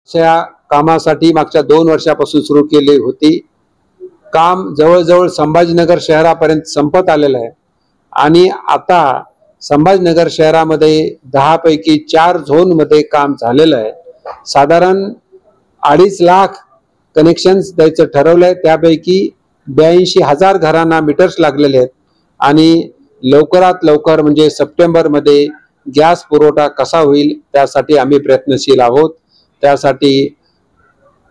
अशा कामासाठी मागच्या 2 वर्षापासून सुरू केली होती। काम जवळजवळ संभाजीनगर शहरापर्यंत संपत आलेलं आहे आणि आता संभाजीनगर शहरामध्ये 10 पैकी 4 झोन मध्ये काम झालेलं आहे। साधारण 2.5 लाख कनेक्शन्स द्यायचं ठरवलंय, त्यापैकी 82,000 घरांना मीटर्स लागलेले आहेत आणि लवकरात लवकर म्हणजे सप्टेंबर मध्ये गॅस पुरवठा कसा होईल त्यासाठी आम्ही प्रयत्नशील आहोत। त्यासाठी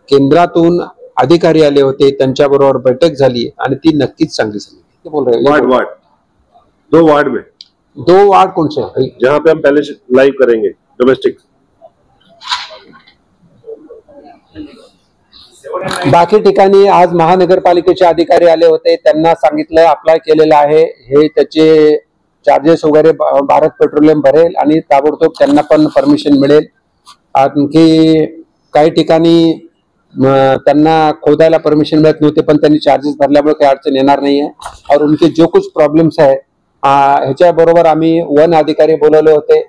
केंद्रातून अधिकारी आले होते, त्यांच्याबरोबर बैठक झाली आणि ती नक्कीच चांगली झाली। ते बोल रहे हैं वार्ड 2 वार्ड में 2 वार्ड कौन से हैं जहां पे हम पहले लाइव करेंगे डोमेस्टिक। बाकी ठिकाणी आज महानगरपालिकेचे अधिकारी आले होते, त्यांना सांगितलं अप्लाय केलेलं आहे, हे त्याचे चार्जेस वगैरे भारत पेट्रोलियम भरेल आणि ताबडतोब त्यांना पण परमिशन मिळेल। आणखी काही ठिकाणी त्यांना खोदायला परमिशन मिळत नव्हते, पण त्यांनी चार्जेस भरल्यामुळे काही अडचण येणार नाही आहे। और उनके जो कुछ प्रॉब्लेम्स है ह्याच्या बरोबर आम्ही वन अधिकारी बोलवले होते।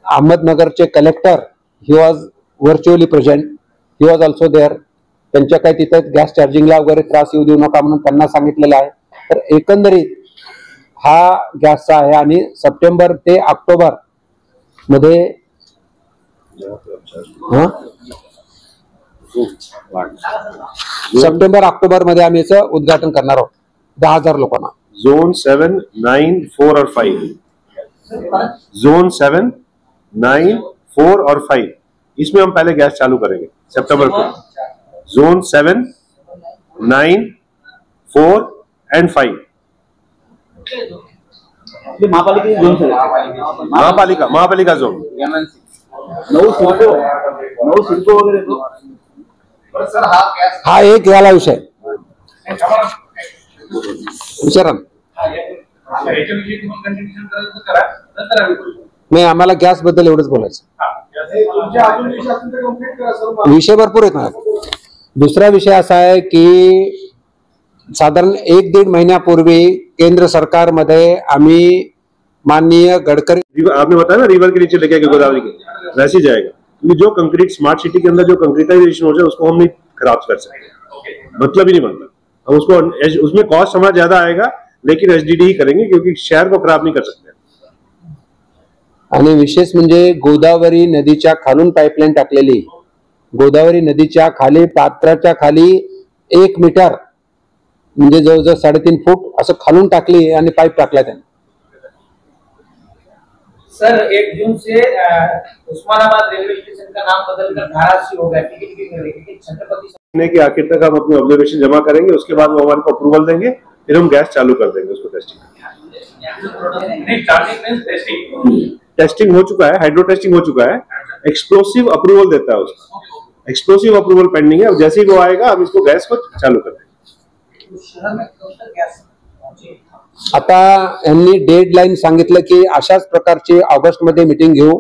अहमदनगरचे collector he was virtually present, he was also there. त्यांच्या काही तिथं गॅस चार्जिंगला वगैरे त्रास येऊ देऊ नका म्हणून त्यांना सांगितलेलं आहे। तर एकंदरीत हा गॅसचा आहे आणि सप्टेंबर ते ऑक्टोबर मध्ये सप्टेंबर ऑक्टोबर मध्ये आम्ही याचं उद्घाटन करणार आहोत 10,000 लोकांना। जोन 7, 9, 4 और 5, जोन 7, 9, 4 और 5 इसमें हम पहले गैस चालू करेंगे सितंबर को। जोन 7, 9, 4 एंड 5 महापालिका जोन 9 सिडको वगैरे तो सर हा एक याला विषय विचारा नाही, आम्हाला गॅस बद्दल एवढंच बोलायचं। विषय भरपूर आहेत ना। दुसरा विषय असा आहे की साधारण 1-1.5 महिन्यापूर्वी केंद्र सरकारमध्ये आम्ही माननीय गडकरी, आपने बताया ना रिवर के नीचे लेके गोदावरी के वैसे ही जाएगा, क्योंकि जो कंक्रीट स्मार्ट सिटी के अंदर जो कंक्रीटाइजेशन हो जाए उसको हम नहीं खराब कर सकते, मतलब ही नहीं बनता। हम उसको उसमें कॉस्ट हमारा ज्यादा आएगा लेकिन एचडीडी ही करेंगे क्योंकि शहर को खराब नहीं कर सकते। आणि विशेष म्हणजे गोदावरी नदीच्या खालून पाईपलाईन टाकलेली, गोदावरी नदीच्या खाली पात्राच्या खाली 1 मीटर म्हणजे जवळजवळ 3.5 फूट असं खालून टाकली आणि पाईप टाकला त्यांनी। सर 1 जून से उस्मानाबाद रेलवे स्टेशन का नाम बदलकर धाराशिव हो गया, टिकट भी मिलेगी छत्रपति के आखिर तक हम अपनी ऑब्जर्वेशन जमा करेंगे, उसके बाद वो हमारे को अप्रूवल देंगे, फिर हम गैस चालू कर देंगे उसको टेस्टिंग हो चुका है, हाइड्रो टेस्टिंग हो चुका है, एक्सप्लोसिव अप्रूवल देता है उसका, एक्सप्लोसिव अप्रूवल पेंडिंग है। जैसे ही वो आएगा हम इसको गैस को चालू कर देंगे। आता यांनी डेडलाईन सांगितलं की अशाच प्रकारची ऑगस्ट मध्ये मीटिंग घेऊ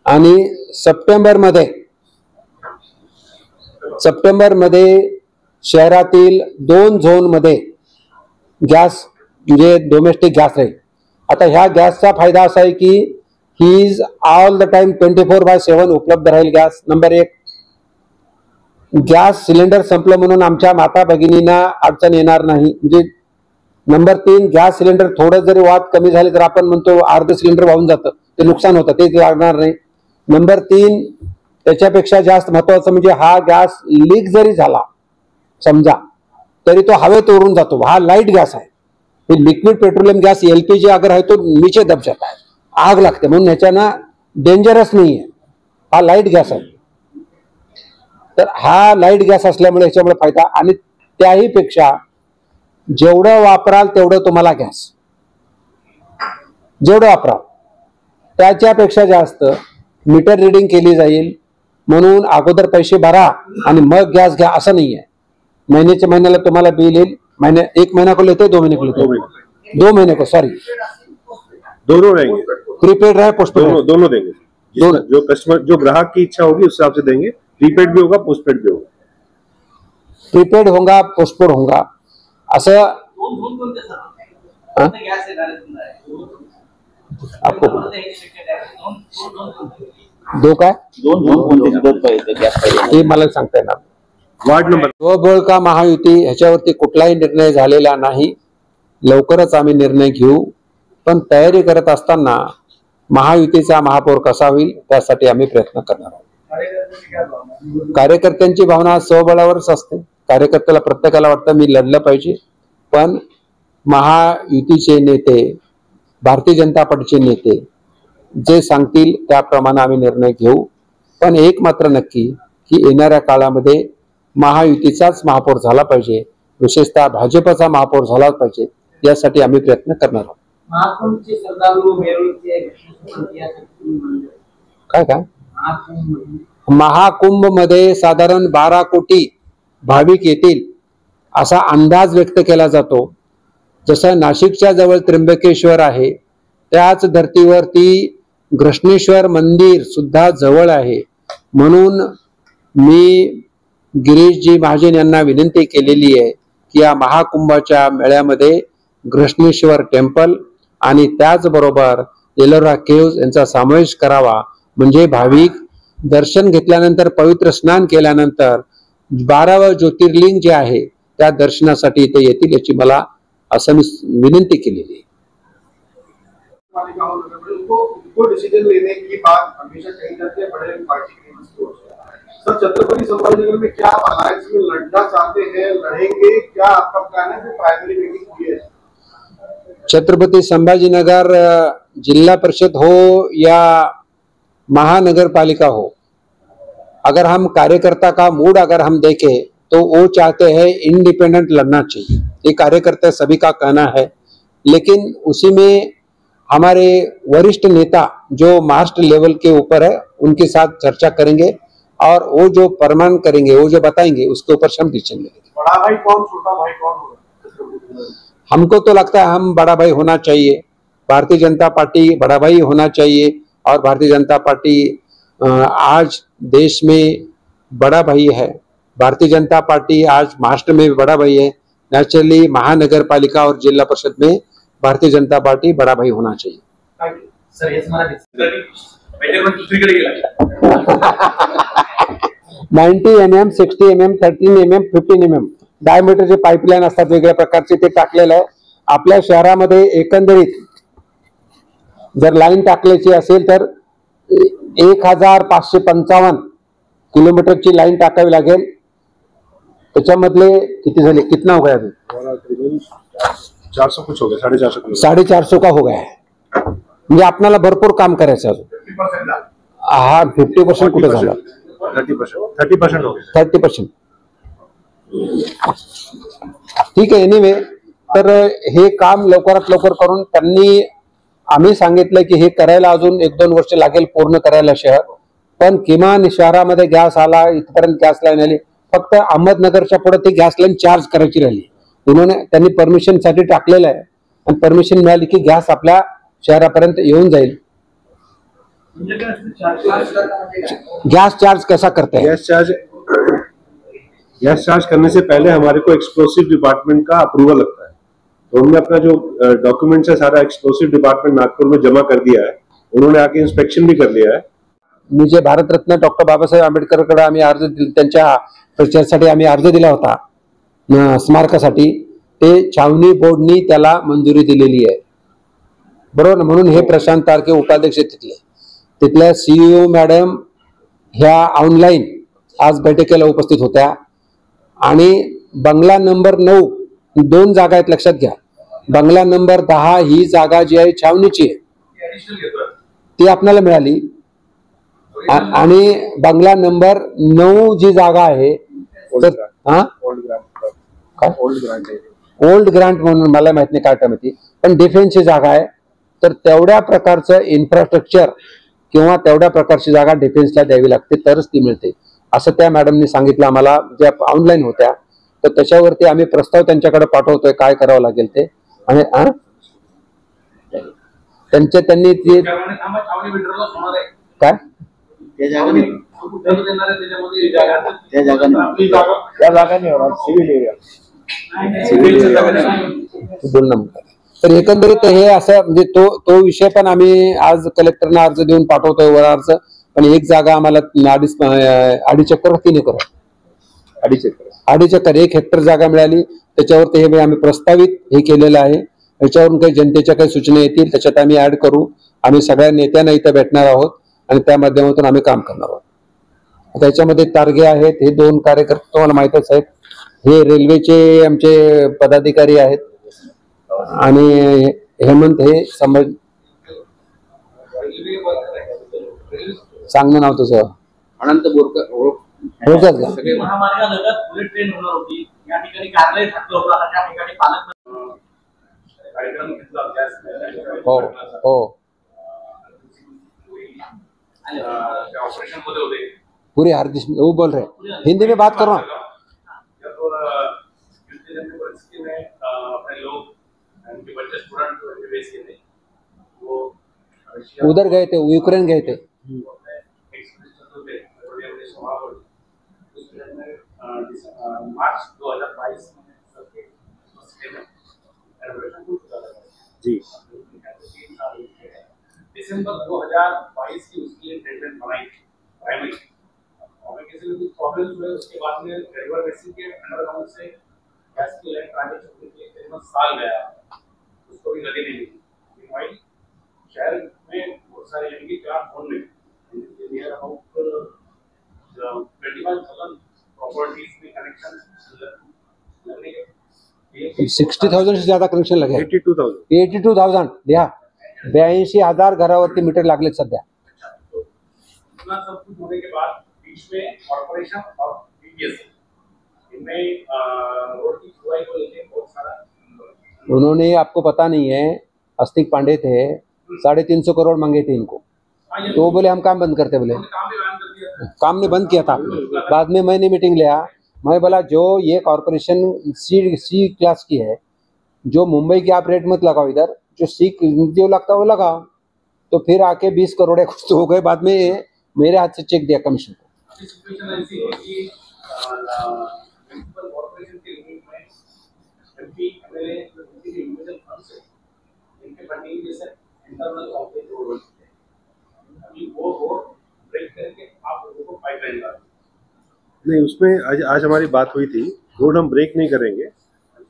आणि सप्टेंबर मध्ये शहरातील 2 झोन मध्ये गॅस म्हणजे डोमेस्टिक गॅस राहील। आता ह्या गॅसचा फायदा असा आहे की he is all the time 24/7 उपलब्ध राहील गॅस। नंबर 1, गॅस सिलेंडर संपलं म्हणून आमच्या माता भगिनींना अडचण येणार नाही। म्हणजे नंबर 3, गॅस सिलेंडर थोडं जरी वाद कमी झाले तर आपण म्हणतो अर्ध सिलेंडर वाहून जातं, ते नुकसान होतं, ते लागणार नाही। नंबर 3, त्याच्यापेक्षा जास्त महत्वाचं म्हणजे हा गॅस लीक जरी झाला समजा तरी तो हवेत उडून जातो। हा लाइट गॅस आहे, लिक्विड पेट्रोलियम गॅस एलपीजी अगर है तो नीचे दब जाता है, आग लागते, म्हणून ह्याच्यानं डेंजरस नाही आहे, हा लाइट गॅस आहे। तर हा लाइट गॅस असल्यामुळे ह्याच्यामुळे फायदा आणि त्याही पेक्षा जेवढं वापराल तेवढं तुम्हाला गॅस, जेवढं वापराल त्याच्यापेक्षा जास्त मीटर रीडिंग केली जाईल, म्हणून अगोदर पैसे भरा आणि मग गॅस घ्या असं नाहीये। महिन्याच्या महिन्याला तुम्हाला बिल येईल, 1 महीना को लेते 2 महीने को लेते 2 महीने को, सॉरी दोनों रहेंगे, प्रीपेड रहे पोस्टपेड दोनों देंगे। जो कस्टमर जो ग्राहक की इच्छा होगी उस हिसाब से देंगे, प्रीपेड भी होगा पोस्टपेड भी होगा। प्रीपेड होगा पोस्टपेड होगा असं आपको दो काय गॅस हे मला सांगता येणार. वार्ड नंबर स्वबळ का महायुती ह्याच्यावरती कुठलाही निर्णय झालेला नाही. लवकरच आम्ही निर्णय घेऊ, पण तयारी करत असताना महायुतीचा महापौर कसा होईल त्यासाठी आम्ही प्रयत्न करणार आहोत. कार्यकर्त्यांची भावना स्वबळावरच असते. कार्यकर्त्याला प्रत्येकाला वाटतं मी लढलं पाहिजे, पण महायुतीचे नेते, भारतीय जनता पार्टीचे नेते जे सांगतील त्याप्रमाणे आम्ही निर्णय घेऊ. पण एक मात्र नक्की की येणाऱ्या काळामध्ये महायुतीचाच महापौर झाला पाहिजे, विशेषतः भाजपचा महापौर झाला पाहिजे, यासाठी आम्ही प्रयत्न करणार आहोत. महाकुंभचे श्रद्धाळू मेरूळचे काय काय महाकुंभ मध्ये साधारण 12 कोटी भाविक येतील असा अंदाज व्यक्त केला जातो. जसं नाशिकच्या जवळ त्र्यंबकेश्वर आहे, त्याच धर्तीवरती घृष्णेश्वर मंदिर सुद्धा जवळ आहे. म्हणून मी गिरीशजी महाजन यांना विनंती केलेली आहे की या महाकुंभाच्या मेळ्यामध्ये घृष्णेश्वर टेम्पल आणि त्याचबरोबर एलोरा केव्ज यांचा समावेश करावा. म्हणजे भाविक दर्शन घेतल्यानंतर, पवित्र स्नान केल्यानंतर 12वं ज्योतिर्लिंग जे आहे त्या दर्शनासाठी इथे येतील, याची मला असं मी विनंती केलेली आहे. उनको डिसीजन लेने की बात हमेशा कही जाती है बड़े पार्टी के। सर, छत्रपति संभाजीनगर में क्या आप अलायंस में लड़ना चाहते हैं, लड़ेंगे, क्या आपका प्लान है? प्राइमरी मीटिंग हुई है छत्रपति संभाजीनगर जिला परिषद हो या महानगर पालिका हो, अगर हम कार्यकर्ता का मूड अगर हम देखें तो वो चाहते हैं इंडिपेंडेंट लड़ना चाहिए। ये कार्यकर्ता सभी का कहना है, लेकिन उसी में हमारे वरिष्ठ नेता जो महाराष्ट्र लेवल के ऊपर है उनके साथ चर्चा करेंगे और वो जो फरमान करेंगे, वो जो बताएंगे उसके ऊपर हम डिसीजन लेंगे। बड़ा भाई कौन, छोटा भाई कौन होगा? हमको तो लगता है हम बड़ा भाई होना चाहिए, भारतीय जनता पार्टी बड़ा भाई होना चाहिए। और भारतीय जनता पार्टी आज देश में बड़ा भाई है, भारतीय जनता पार्टी आज महाराष्ट्र में भी बड़ा भाई है। नेचुरली महानगर पालिका और जिला परिषद में भारतीय जनता पार्टी बड़ा भाई होना चाहिए। सर, हेच मला दुसरीकडे गेला 90 mm, 60 mm, 13 mm, 15 mm डायमीटरचे pipeline असतात वेगळ्या प्रकारचे, ते टाकलेलं आहे आपल्या शहरामध्ये. एकंदरीत जर लाईन टाकल्याची असेल तर 1555 किलोमीटरची लाईन टाकावी लागेल. त्याच्यामधले किती झाले, कितना हो गया अभी? 400 कुछ हो गया, 450 450 का हो गया है. म्हणजे आपल्याला भरपूर काम करायचं अजून. 50% हा 50% कुठे झालं? 30% हो गया. 30%. ठीक आहे. एनिवे, तर हे काम लवकरात लवकर करून त्यांनी, आम्ही सांगितलं की हे करायला अजून 1-2 वर्ष लागेल पूर्ण करायला शहर, पण किमान शहरामध्ये गॅस आला, इथपर्यंत गॅस लाईन आली. फक्त अहमदनगरच्या पुढे ती गॅस लाईन चार्ज करायची राहिली. त्यांनी परमिशन साठी टाकलेलं आहे आणि परमिशन मिळाली की गॅस आपल्या शहरापर्यंत येऊन जाईल. गैस चार्ज कैसा करते हैं? गैस चार्ज करने से पहले हमारे को एक्सप्लोसिव डिपार्टमेंट का अप्रूवल लगता है, तो हमने अपना जो डॉक्यूमेंट्स है सारा एक्सप्लोसिव डिपार्टमेंट नागपुर में जमा कर दिया है. उन्होंने आके इंस्पेक्शन भी कर लिया है. मुझे भारतरत्न डॉक्टर बाबासाहेब आंबेडकरकडे आम्ही अर्ज त्यांच्या प्रचारासाठी आम्ही अर्ज दिला होता स्मारकासाठी. ते छावणी बोर्डनी त्याला मंजुरी दिलेली आहे, बरोबर. म्हणून हे प्रशांत तारके उपाध्यक्ष तिथल्या सीईओ मॅडम ह्या ऑनलाईन आज बैठकीला उपस्थित होत्या. आणि बंगला नंबर 9 2 जागा आहेत, लक्षात घ्या. बंगला नंबर 10 ही जागा जी आहे छावणीची आहे, ती आपल्याला मिळाली. आणि बंगला नंबर 9 जी जागा आहे ओल्ड ग्रांट म्हणून मला माहित नाही काय माहिती, पण डिफेन्सची जागा आहे. तर तेवढ्या प्रकारचं इन्फ्रास्ट्रक्चर किंवा तेवढ्या प्रकारची जागा डिफेन्सला द्यावी लागते तरच ती मिळते, असं त्या मॅडमनी सांगितलं आम्हाला, ज्या ऑनलाईन होत्या. तर त्याच्यावरती आम्ही प्रस्ताव त्यांच्याकडे पाठवतोय काय करावं लागेल ते. आणि त्यांनी ते काय बोलणं. तर एकंदरीत हे असं म्हणजे तो विषय पण आम्ही आज कलेक्टरना अर्ज देऊन पाठवतोय वर अर्ज. पण एक जागा आम्हाला अडीच एकर 3 एकर 2.5 एकर 1 हेक्टर जागा मिळाली. त्याच्यावर हे आम्ही प्रस्तावित हे केलेलं आहे. याच्यावरून काही जनतेच्या काही सूचना येतील त्याच्यात आम्ही ऍड करू. आम्ही सगळ्या नेत्यांना इथं भेटणार आहोत आणि त्या माध्यमातून आम्ही काम करणार आहोत. त्याच्यामध्ये तारगे आहेत, हे 2 कार्यकर्ते तुम्हाला माहितच आहेत. हे रेल्वेचे आमचे पदाधिकारी आहेत आणि हेमंत हे सांगणं नाव तुझं अनंत बोरकर ओळखत का? महामार्गालगत बुलेट ट्रेन होणार होती. या ठिकाणी कार्यालय थांबलं होतं. आता त्या ठिकाणी पालक कार्यक्रम घेतला हो हो ऑपरेशन मध्ये होते. पूरी हार्दिश वो बोल रहे हिंदी में बात करो. अपने लोग उनके बच्चे स्टूडेंट बेस के थे वो उधर गए थे, यूक्रेन गए थे. मार्च 2022 जी दिसंबर 2022 की उसके लिए ट्रीटमेंट बनाई थी प्राइमरी और किसी को कुछ प्रॉब्लम हुए. उसके बाद में रिवर बेसिन के अंडरग्राउंड से गैस की लाइन ट्रांसमिशन के लिए करीबन साल गया. उसको भी नदी नहीं मिली. वही शहर में बहुत सारे यानी कि 4 फोन में नियर अबाउट 25,000 प्रॉपर्टीज में कनेक्शन लगने के 60,000 से ज्यादा कनेक्शन लगे. 82,000 द्या 82,000 घरावरती मीटर लागले सध्या. इतना सब कुछ होने के बाद बीच में कॉर्पोरेशन और बीपीएस इनमें रोड की खुदाई को लेकर बहुत सारा उन्होंने, आपको पता नहीं है, अस्तिक पांडे थे, 350 करोड़ मांगे थे इनको. तो वो बोले हम काम बंद करते. बोले काम भी बैन कर दिया. काम ने बंद किया था. बाद में मैंने मीटिंग लिया. मैं बोला जो ये कॉर्पोरेशन सी क्लास की है, जो मुंबई की आप रेट मत लगाओ, इधर जो सी जो लगता है वो लगाओ. तो फिर आके 20 करोड़ कुछ तो हो गए. बाद में मेरे हाथ से चेक दिया कमीशन को. अभी सिचुएशन ऐसी है कि म्युनिसिपल कॉर्पोरेशन के लिमिट में एमपी एमएलए के इंडिविजुअल फंड से इनके फंडिंग जैसे इंटरनल ऑफिस रोड बनते हैं. अभी वो रोड ब्रेक करके आप लोगों को पाइपलाइन डाल. नहीं, उसमें आज हमारी बात हुई थी. रोड हम ब्रेक नहीं करेंगे.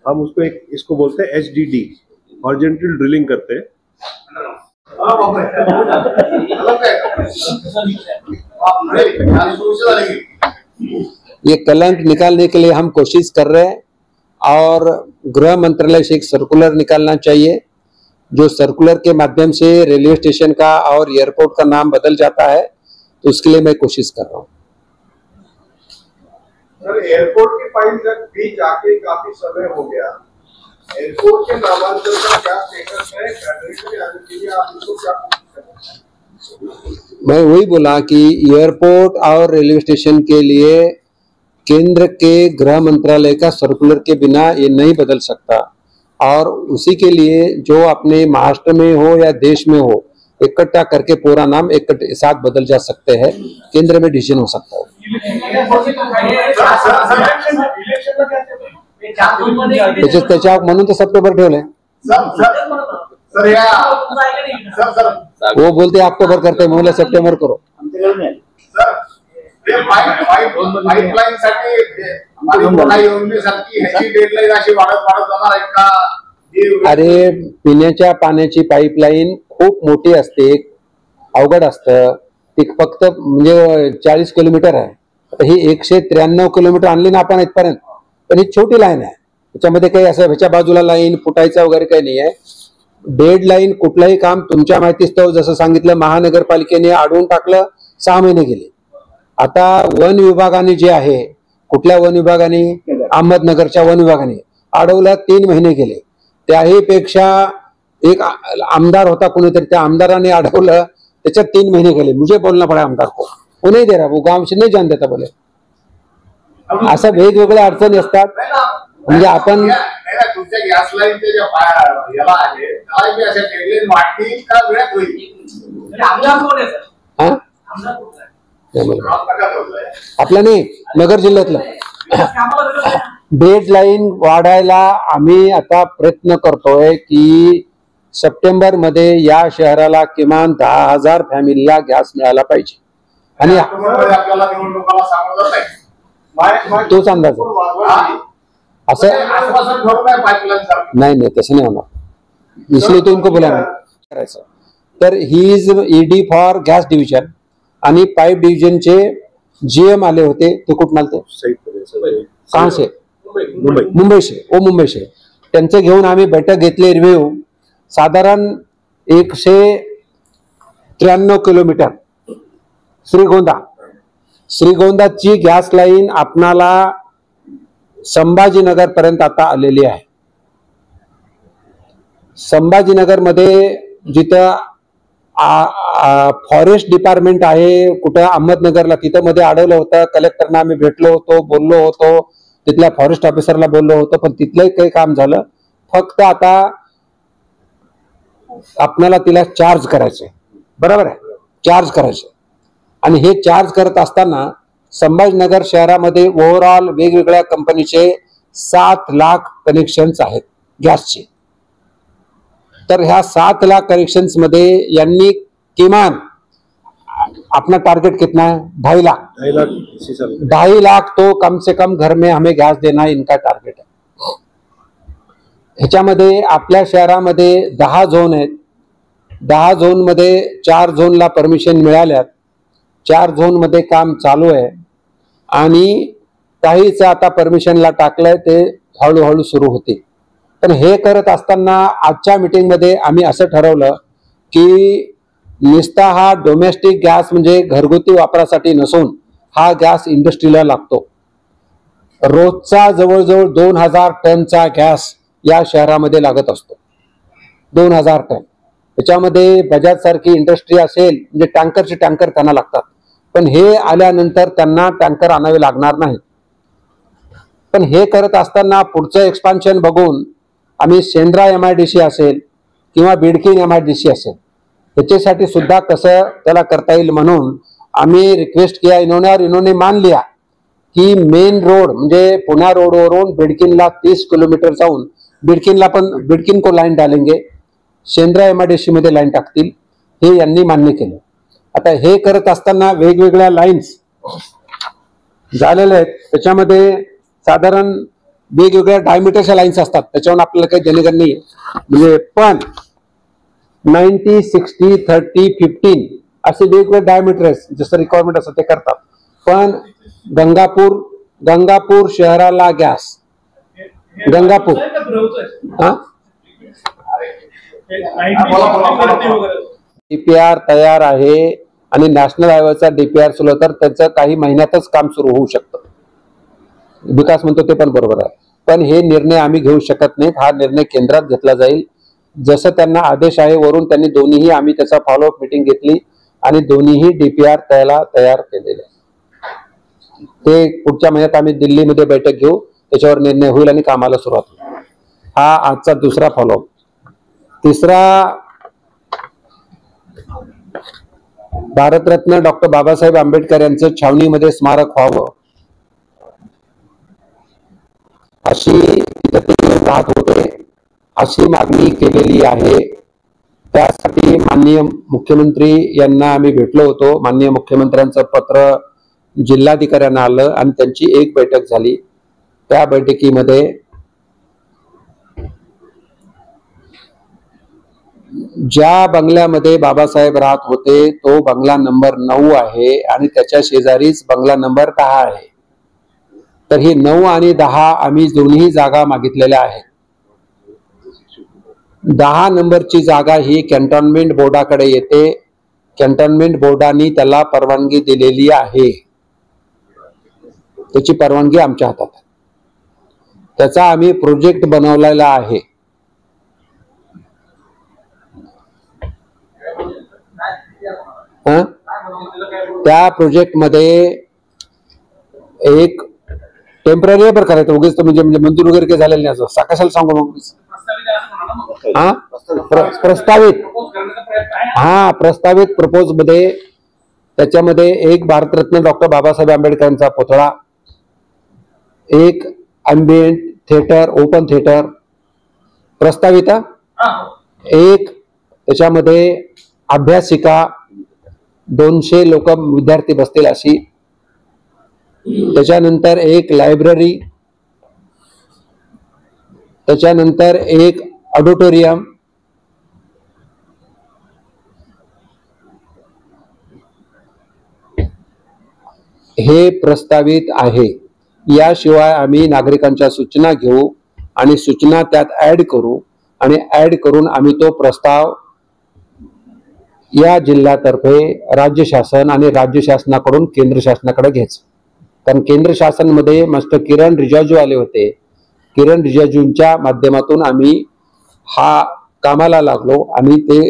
हम उसको इसको बोलते हैं HDD, हॉरिजॉन्टल ड्रिलिंग करते हैं. ये कलंक निकालने के लिए हम कोशिश कर रहे हैं और गृह मंत्रालय से एक सर्कुलर निकालना चाहिए, जो सर्कुलर के माध्यम से रेलवे स्टेशन का और एयरपोर्ट का नाम बदल जाता है. तो उसके लिए मैं कोशिश कर रहा हूँ. सर, एयरपोर्ट की फाइल तक भी जाके काफी समय हो गया. एयरपोर्ट के नामांकन का क्या स्टेटस है? फेडरेशन आने के लिए आप इसको क्या कोशिश कर रहे हैं? मैं वही बोला कि एयरपोर्ट और रेलवे स्टेशन के लिए केंद्र के गृह मंत्रालय का सर्कुलर के बिना ये नहीं बदल सकता. और उसी के लिए जो अपने महाराष्ट्र में हो या देश में हो, इकट्ठा करके पूरा नाम एक साथ बदल जा सकते हैं. केंद्र में डिसीजन हो सकता है. त्याच्या म्हणून तर सप्टेंबर ठेवलंय. वो बोलते अक्टूबर करते, मैं बोला सितंबर करो. पाईपलाईन साठी डेडलाईन अशी वाढत जाणार आहे का? अरे, पिण्याच्या पाण्याची पाईपलाईन खूप मोठी असते, अवघड असतं. ती फक्त म्हणजे 40 किलोमीटर आहे. आता ही 193 किलोमीटर आणली ना आपण इथपर्यंत, पण ही छोटी लाईन आहे. त्याच्यामध्ये काही असं ह्याच्या बाजूला लाईन फुटायचा वगैरे काही नाही आहे. डेड लाईन कुठलंही काम तुमच्या माहितीस्तव जसं सांगितलं, महानगरपालिकेने अडवून टाकलं, 6 महिने गेले. आता वन विभागाने जे आहे, कुठल्या वन विभागाने, अहमदनगरच्या वन विभागाने अडवलं, 3 महिने गेले. त्याही पेक्षा एक आमदार होता कोणीतरी, त्या आमदाराने अडवलं, त्याच्यात 3 महीने गेले. मुझे बोलना पड़ा आमदार को, वो नहीं दे रहा, वो गांव से नहीं जान देता. बोले असं वेगवेगळ्या अडचणी असतात. म्हणजे आपण तुमच्या गॅस लाईनचे जे याला आहे त्याला मी अशा डेडलाईन वाढली का वेळात होईल? आमदार कोण आहे सर? हा, आमदार कोण आहे? आपलं नाही, नगर जिल्ह्यातलं. डेडलाईन वाढायला आम्ही आता प्रयत्न करतोय की सप्टेंबर मध्ये या शहराला किमान 10,000 फॅमिलीला गॅस मिळाला पाहिजे. आणि आपल्याला निवडणुकाला सामोरं जात आहे. तोच अंदाज आहे. असं आश्वासन ठेवून काय पाईपलाईन नाही तसं नाही होणार, इसलिए तो इनको बोला करायचं. तर he is ED for gas division आणि पाईप डिव्हिजनचे जीएम आले होते, ते कुठून आले? कहां से? मुंबई से. मुंबई से त्यांचे घेऊन आम्ही बैठक घेतली. रिव्ह्यू साधारण 193 किलोमीटर श्रीगोंदाची गॅस लाईन आपणाला संभाजीनगर पर्यंत आता आलेली आहे. संभाजीनगर मध्ये जिथं फॉरेस्ट डिपार्टमेंट आहे, कुठं अहमदनगरला, तिथं मध्ये अडवलं होतं. कलेक्टरना आम्ही भेटलो होतो, बोललो होतो, तिथल्या फॉरेस्ट ऑफिसरला बोललो होतो, पण तिथलंही काही काम झालं. फक्त आता आपल्याला तिला चार्ज करायचे, बरोबर आहे, चार्ज करायचे. आणि हे चार्ज करत असताना संभाजीनगर शहरामध्ये ओव्हरऑल वेगवेगळ्या कंपनीचे 7 लाख कनेक्शन्स आहेत गॅसचे. तर ह्या 7 लाख कनेक्शन्स मध्ये यांनी किमान अपना टारगेट कितना है? 2.5 लाख. 2.5 लाख तो कम से कम घर में हमें गैस देना इनका टार्गेट है. ह्याच्यामध्ये आपल्या शहरामध्ये 10 झोन आहेत. 10 झोन मध्ये 4 झोनला परमिशन मिळाल्यात, 4 झोन मध्ये काम चालू आहे आणि काहीच आता परमिशनला टाकलंय, ते हळूहळू सुरू होते. पण हे करत असताना आजच्या मीटिंग मध्ये आम्ही असं ठरवलं की निस्ता हा डोमेस्टिक गॅस म्हणजे घरगुती वापरासाठी नसून हा गॅस इंडस्ट्रीला लागतो. रोजचा जवळजवळ 2000 टनचा गॅस या शहरामध्ये लागत असतो. 2000 टन. त्याच्यामध्ये बजाज सारखी इंडस्ट्री असेल म्हणजे टँकरचे टँकर त्यांना लागतात, पण हे आल्यानंतर त्यांना टँकर आणावे लागणार नाही. पण हे करत असताना पुढचं एक्सपान्शन बघून आम्ही सेंद्रा MIDC असेल किंवा बिडकीन MIDC असेल, त्याच्यासाठी सुद्धा कसं त्याला करता येईल म्हणून आम्ही रिक्वेस्ट किया इन्होंने, और इन्होंने मान लिया की मेन रोड म्हणजे पुणे रोडवरून बिडकीनला 30 किलोमीटर जाऊन बिडकीन को लाईन डालेंगे, सेंद्रा MIDC मध्ये लाईन टाकतील, हे यांनी मान्य केलं. आता हे करत असताना वेगवेगळ्या लाईन्स झालेल्या आहेत. त्याच्यामध्ये साधारण वेगवेगळ्या डायमीटरच्या लाईन्स असतात, त्याच्यावर आपल्याला काही देणेघेणे नाही. म्हणजे पण 90, 60, 30, 15 असे वेगवेगळे डायमीटर आहेत, जसं रिक्वायरमेंट असतं ते करतात. पण गंगापूर शहराला गॅस, गंगापूर DPR तयार आहे आणि नॅशनल हायवेचा DPR सुरू तर त्याचं काही महिन्यातच काम सुरू होऊ शकतं. विकास म्हणतो ते पण बरोबर आहे, पण हे निर्णय आम्ही घेऊ शकत नाहीत. हा निर्णय केंद्रात घेतला जाईल. जसं त्यांना आदेश आहे वरून, त्यांनी दोन्हीही आम्ही त्याचा फॉलोअप मीटिंग घेतली आणि दोन्हीही DPR तयार केलेले. ते पुढच्या महिन्यात आम्ही दिल्लीमध्ये बैठक घेऊ, त्याच्यावर निर्णय होईल आणि कामाला सुरुवात होईल. हा आजचा दुसरा फॉलोअप. तिसरा, भारतरत्न डॉक्टर बाबासाहेब आंबेडकर यांचं छावणीमध्ये स्मारक व्हावं अशी राहत होते, अशी मागणी केलेली आहे. त्यासाठी माननीय मुख्यमंत्री यांना आम्ही भेटलो होतो. माननीय मुख्यमंत्र्यांचं पत्र जिल्हाधिकाऱ्यांना आलं आणि त्यांची एक बैठक झाली. त्या बैठकीमध्ये ज्या बंगल्यामध्ये बाबासाहेब राहत होते तो बंगला नंबर 9 आहे आणि त्याच्या शेजारीच बंगला नंबर 10 आहे. तर ही 9 आणि 10 आम्ही दोन्ही जागा मागितलेल्या आहेत. 10 नंबरची जागा ही कॅन्टोन्मेंट बोर्डाकडे येते. कॅन्टोन्मेंट बोर्डाने त्याला परवानगी दिलेली आहे, त्याची परवानगी आमच्या हातात आहे. त्याचा आम्ही प्रोजेक्ट बनवलेला आहे. त्या प्रोजेक्ट मध्ये एक टेम्पररी पर करायचं, उगीच म्हणजे मंजूर वगैरे काही झालेलं नाही असं कशाला सांगू मग. हा प्रस्तावित, हा प्रस्तावित प्रपोज मध्ये त्याच्यामध्ये एक भारतरत्न डॉक्टर बाबासाहेब आंबेडकरांचा पुतळा, एक अँबिएंट थिएटर, ओपन थिएटर प्रस्तावित, एक त्याच्यामध्ये अभ्यासिका, 200 लोक विद्यार्थी बसतील अशी, त्याच्यानंतर एक लायब्ररी, त्याच्यानंतर एक ऑडिटोरियम, हे प्रस्तावित आहे. याशिवाय आम्ही नागरिकांच्या सूचना घेऊ आणि सूचना त्यात ऍड करू आणि ऍड करून आम्ही तो प्रस्ताव या जिल्ह्यातर्फे राज्य शासन आणि राज्य शासनाकडून केंद्र शासनाकडे घ्यायचं. कारण केंद्र शासनामध्ये मास्टर किरण रिजिजू आले होते. किरण रिजिजूंच्या माध्यमातून आम्ही हा कामाला लागलो आणि ते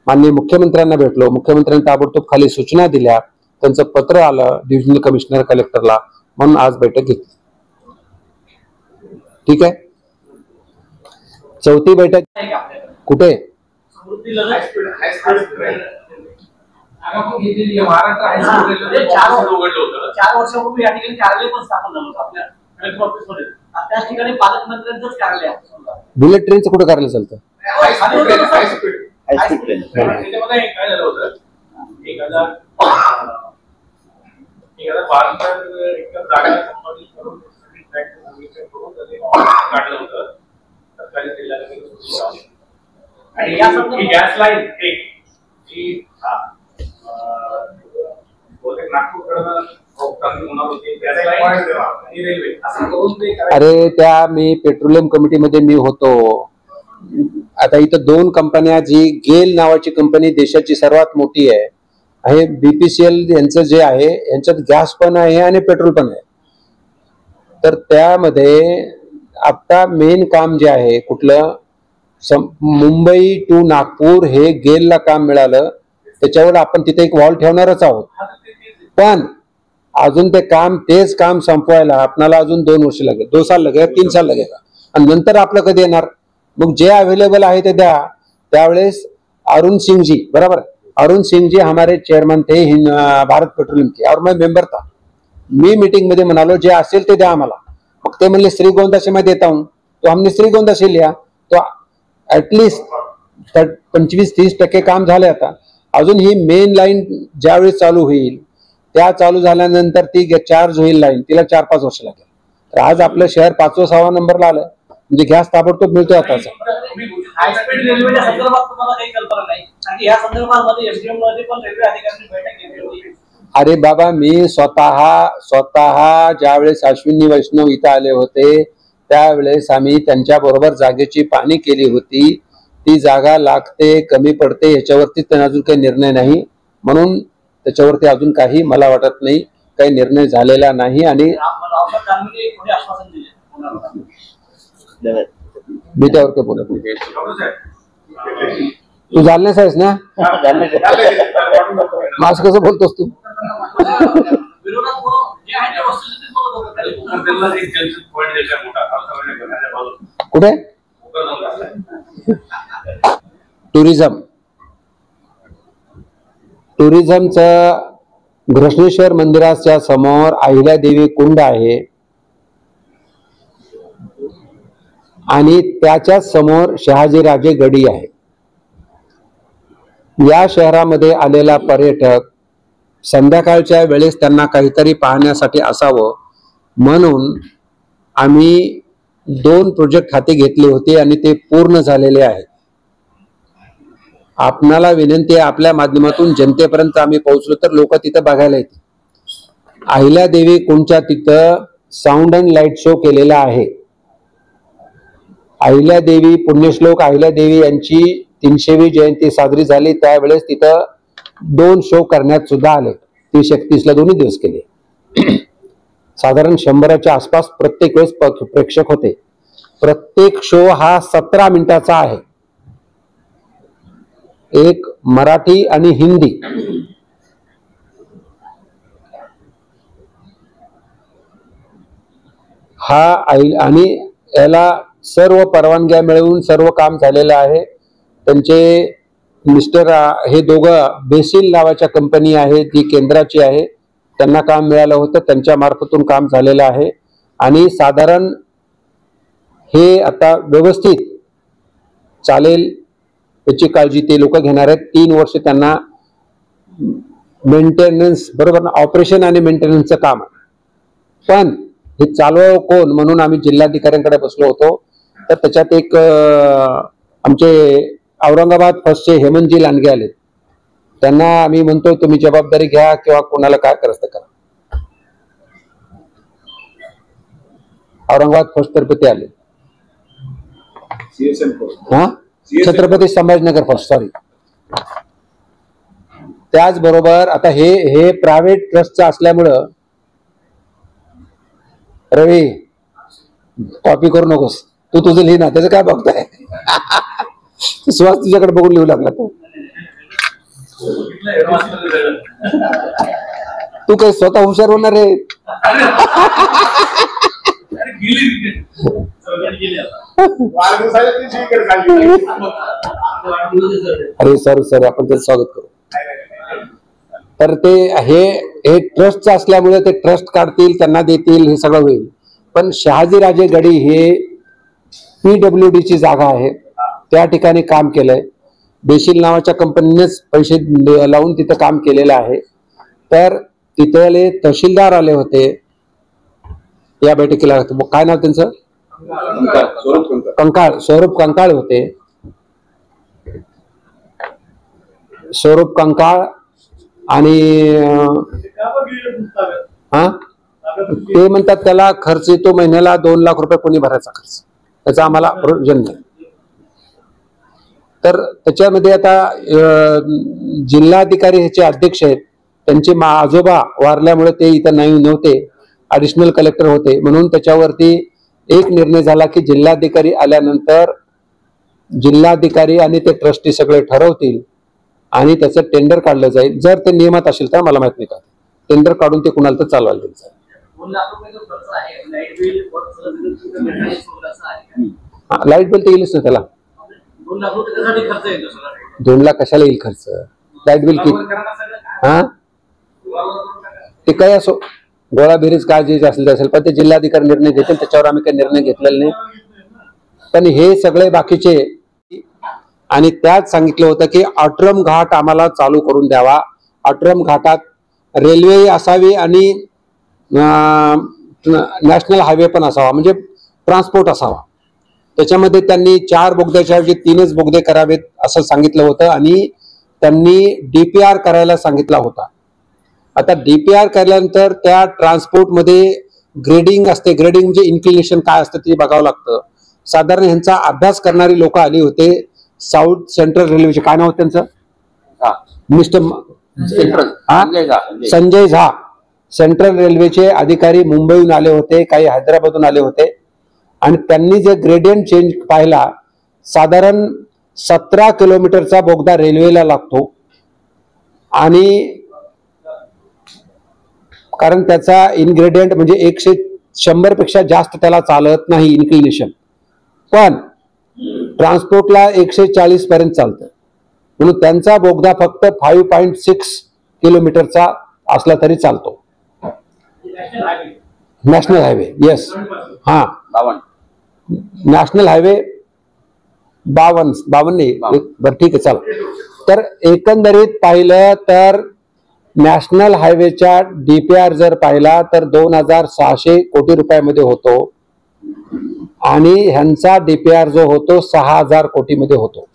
माननीय मुख्यमंत्र्यांना भेटलो. मुख्यमंत्र्यांनी ताबडतोब खाली सूचना दिल्या, त्यांचं पत्र आलं डिव्हिजनल कमिशनर कलेक्टरला, म्हणून आज बैठक घेतली. ठीक आहे. चौथी बैठक कुठे? महाराष्ट्र हायस्कूल 4 वर्षापूर्वी या ठिकाणी कार्यालय पण स्थापन झालं होतं आपल्या कलेक्टर ऑफिसमध्ये. त्याच ठिकाणी पालकमंत्र्यांचंच कार्यालय आहे. बुलेट ट्रेनचं कुठं कार्यालय चालतं? त्याच्यामध्ये काय झालं होतं, 1012 जागा संपादित करून काढलं होतं सरकारी जिल्ह्यात. आणि ही गॅस लाईन एक जी बहुतेक नागपूरकडनं होणार होती, गॅस लाईन आणि रेल्वे असं करून ते. अरे त्या मी पेट्रोलियम कमिटीमध्ये मी होतो. आता इथं 2 कंपन्या, जी गेल नावाची कंपनी देशाची सर्वात मोठी आहे, BPCL यांचं जे आहे यांच्यात गॅस पण आहे आणि पेट्रोल पण आहे. तर त्यामध्ये आता मेन काम जे आहे कुठलं, मुंबई टू नागपूर हे गेलला काम मिळालं, त्याच्यावर आपण तिथे एक वॉल ठेवणारच आहोत. पण अजून ते काम, तेच काम संपवायला आपल्याला अजून 2 वर्ष लागेल, 2 साल लागेल, 3 साल लागेल. आणि नंतर आपलं कधी येणार? मग जे अवेलेबल आहे ते द्या. त्यावेळेस अरुण सिंह जी, बराबर, अरुण सिंह जी हमारे चेयरमैन थे भारत पेट्रोलियम के, और मैं मेंबर था. मी मीटिंग मध्ये म्हणालो जे असेल ते द्या आम्हाला. मग ते म्हणले श्रीगोंदा से मैं देता हूं, तो हमने श्रीगोंदा से लिया. तो ऍटलिस्ट 25-30% काम झाले. आता अजून ही मेन लाईन ज्यावेळी चालू होईल, त्या चालू झाल्यानंतर ती चार्ज होईल लाईन, तिला 4-5 वर्ष लागेल. तर आज आपलं शहर 5वा-6वा नंबरला आलं, म्हणजे गॅस ताबडतोब मिळतोय आताचा. हायस्पीड रेल्वेच्या संदर्भात तुम्हाला काही कल्पना नाही, आणि या संदर्भामध्ये एसडीएम मध्ये पण रेल्वे अधिकाऱ्यांनी बैठक घेतली होती. अरे बाबा, मी स्वतः ज्यावेळेस अश्विनी वैष्णव इथं आले होते त्यावेळेस आम्ही त्यांच्या बरोबर जागेची पाहणी केली होती. ती जागा लागते, कमी पडते, याच्यावरती त्यांना अजून काही निर्णय नाही. म्हणून त्याच्यावरती अजून काही मला वाटत नाही काही निर्णय झालेला नाही. आणि मी त्यावर काही बोलत नाही. तू जालन्यास आहेस ना? माझं कसं बोलतोस तू? कुठे? टुरिझमचं घृष्णेश्वर मंदिराच्या समोर अहिल्यादेवी कुंड आहे आणि त्याच्याच समोर शहाजीराजे गडी आहे. या शहरामध्ये आलेला पर्यटक संध्याकाळच्या वेळेस त्यांना काहीतरी पाहण्यासाठी असावं म्हणून आम्ही 2 प्रोजेक्ट हाती घेतले होते आणि ते पूर्ण झालेले आहेत. आपणाला विनंती आहे, आपल्या माध्यमातून जनतेपर्यंत आम्ही पोहोचलो तर लोक तिथं बघायला येतील. अहिल्यादेवी कुंडच्या तिथं साऊंड अँड लाईट शो केलेला आहे. अहिल्यादेवी, पुण्यश्लोक अहिल्यादेवी यांची 300वी जयंती साजरी झाली त्यावेळेस तिथं 2 शो करण्यात सुद्धा आले. 30-31ला दोन्ही दिवस केले. साधारण 100च्या आसपास प्रत्येक वेळेस प्रेक्षक होते. प्रत्येक शो हा 17 मिनिटाचा आहे. एक मराठी आणि हिंदी. हा आणि याला सर्व परवानग्या मिळवून सर्व काम झालेलं आहे. त्यांचे मिस्टर हे दोघं बेसिल नावाच्या कंपनी आहे जी केंद्राची आहे, त्यांना काम मिळालं होतं, त्यांच्या मार्फतून काम झालेलं आहे. आणि साधारण हे आता व्यवस्थित चालेल याची काळजी ते लोक घेणार आहेत. 3 वर्ष त्यांना मेंटेनन्स, बरोबर ना, ऑपरेशन आणि मेंटेनन्सचं काम आहे. पण हे चालवावं कोण म्हणून आम्ही जिल्हाधिकाऱ्यांकडे बसलो होतो. तर त्याच्यात एक आमचे औरंगाबाद फर्स्टचे हेमंतजी लांडगे आले. त्यांना आम्ही म्हणतो तुम्ही जबाबदारी घ्या किंवा कोणाला काय करायचं करा. औरंगाबाद फर्स्ट तर्फे ते आले. हा, छत्रपती संभाजीनगर फर्स्ट, सॉरी. त्याचबरोबर आता हे प्रायव्हेट ट्रस्टचं असल्यामुळं, रवी कॉपी करू नकोस, तू तुझं लिही ना, त्याचं काय बघताय. सुहास तुझ्याकडे बघून लिहू लागला तू काही स्वतः हुशार होणार आहे. अरे सॉरी आपण त्याचं स्वागत करू. तर ते हे ट्रस्टचं असल्यामुळे ते ट्रस्ट काढतील, त्यांना देतील, हे सगळं होईल. पण शहाजीराजे गडी हे PWDची जागा आहे, त्या ठिकाणी काम केलंय. देशील नावाच्या कंपनीनेच पैसे लावून तिथं काम केलेलं आहे. तर तिथले तहसीलदार आले होते या बैठकीला. काय नाव त्यांचं? कंकाळ, स्वरूप कंकाळ होते. स्वरूप कंकाळ. आणि हा, ते म्हणतात त्याला खर्च येतो महिन्याला 2 लाख रुपये कोणी भरायचा खर्च, त्याचा आम्हाला प्रयोजन नाही. तर त्याच्यामध्ये आता जिल्हाधिकारी ह्याचे अध्यक्ष आहेत, त्यांचे आजोबा वारल्यामुळे ते इथं नव्हते, ऍडिशनल कलेक्टर होते. म्हणून त्याच्यावरती एक निर्णय झाला की जिल्हाधिकारी आल्यानंतर जिल्हाधिकारी आणि ते ट्रस्टी सगळे ठरवतील आणि त्याचं टेंडर काढलं जाईल. जर ते नियमात असेल तर मला माहित नाही का टेंडर काढून ते कुणाला तर चालवायला द्यायचं. लाईट बिल तर येईलच ना त्याला. 2 लाख कशाला येईल खर्च? लाईट बिल किती? हा, ते काय असो, गोळाबेरीज काय जे असेल ते असेल, पण ते जिल्हाधिकारी निर्णय घेतील, त्याच्यावर आम्ही काही निर्णय घेतलेला नाही. पण हे सगळे बाकीचे, आणि त्यात सांगितलं होतं की अट्रम घाट आम्हाला चालू करून द्यावा. अट्रम घाटात रेल्वे असावी आणि नॅशनल हायवे पण असावा, म्हणजे ट्रान्सपोर्ट असावा. त्याच्यामध्ये त्यांनी 4 बोगद्याच्या ऐवजी 3च बोगदे करावेत असं सांगितलं होतं. आणि त्यांनी DPR करायला सांगितला होता. आता DPR केल्यानंतर त्या ट्रान्सपोर्टमध्ये ग्रेडिंग असते. ग्रेडिंग म्हणजे इन्क्लिनेशन काय असतं ते बघावं लागतं. साधारण ह्यांचा अभ्यास करणारी लोक आली होते. साऊथ सेंट्रल रेल्वेचे काय नाव त्यांचं? मिस्टर संजय झा. सेंट्रल रेल्वेचे अधिकारी मुंबईहून आले होते, काही हैदराबादहून आले होते. आणि त्यांनी जे ग्रेडियंट चेंज पाहिला, साधारण 17 किलोमीटरचा बोगदा रेल्वेला लागतो. आणि कारण त्याचा इन्ग्रेडियंट म्हणजे 100 पेक्षा जास्त त्याला चालत नाही इन्क्लिनेशन, पण ट्रान्सपोर्टला 140 पर्यंत चालतं. म्हणून त्यांचा बोगदा फक्त 5.6 किलोमीटरचा असला तरी चालतो. नॅशनल हायवे, येस, हा, नॅशनल हायवे 52 नाही, बरं ठीक आहे चला. तर एकंदरीत पाहिलं तर नॅशनल हायवेच्या DPR जर पाहिला तर 2600 कोटी रुपयामध्ये होतो. आणि ह्यांचा DPR जो होतो 6000 कोटीमध्ये होतो.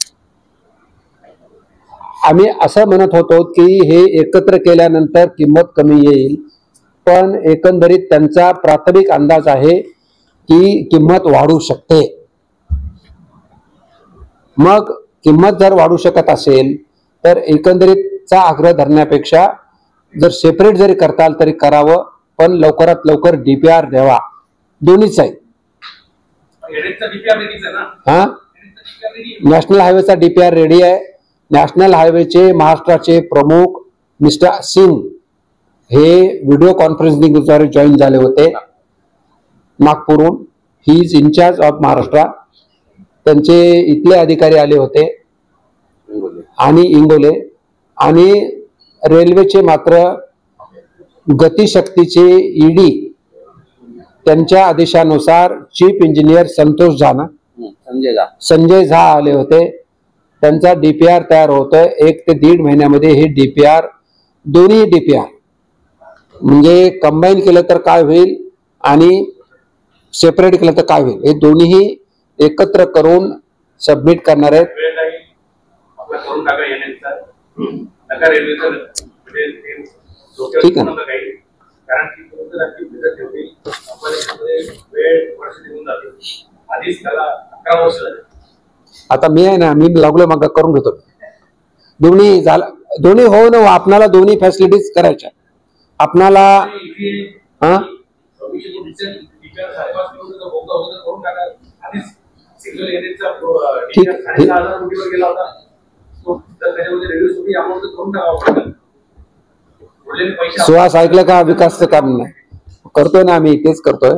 आम्ही असं म्हणत होतो की हे एकत्र केल्यानंतर किंमत कमी येईल, पण एकंदरीत त्यांचा प्राथमिक अंदाज आहे की किंमत वाढू शकते. मग किंमत जर वाढू शकत असेल तर एकंदरीतचा आग्रह धरण्यापेक्षा जर सेपरेट जरी करताल तरी करावं, पण लवकरात लवकर DPR द्यावा. दोन्हीच आहे. हा, नॅशनल हायवेचा DPR रेडी आहे. नॅशनल हायवेचे महाराष्ट्राचे प्रमुख मिस्टर सिंग हे व्हिडिओ कॉन्फरन्सिंगद्वारे जॉईन झाले होते नागपूरहून. He is incharge of Maharashtra. त्यांचे इथले अधिकारी आले होते आणि इंगोले. आणि रेल्वेचे मात्र गतिशक्तीचे ED त्यांच्या आदेशानुसार चीफ इंजिनियर संजय झा आले होते. त्यांचा DPR तयार होतोय. 1 ते 1.5 महिन्यामध्ये हे DPR दोन्ही DPR म्हणजे कंबाईन केलं तर काय होईल आणि सेपरेट केलं तर काय होईल, हे दोन्ही एकत्र करून सबमिट करणार आहेत. वेळ जाईल आपला करून टाका येण्याचा नका रेल्वेचं म्हणजे ते डोक्यावर ठीक आहे. नका काही कारण की तुमचं नक्की भिजत ठेवली कंपनीमध्ये वेळ वर्ष निघून जाते आधीच त्याला 11 वर्ष झाली. आता मी आहे ना, मी लागलो मग करून घेतो. दोन्ही झालं, दोन्ही हो ना, आपणाला दोन्ही फॅसिलिटीज करायच्या आपणाला. आणि इथे हा भविष्य टीचर 5.5 किलोमीटर बोगदा होता करून टाका आधीच सिंगल एरियाचा ठीक. 6,500 कोटीवर गेला होता तो तर त्याच्यामध्ये रेल्वे सुटी अमाऊंट करून टाकावं उरलेले पैसे सुहास ऐकलं का? विकासचं काम नाही करतोय ना आम्ही, तेच करतोय.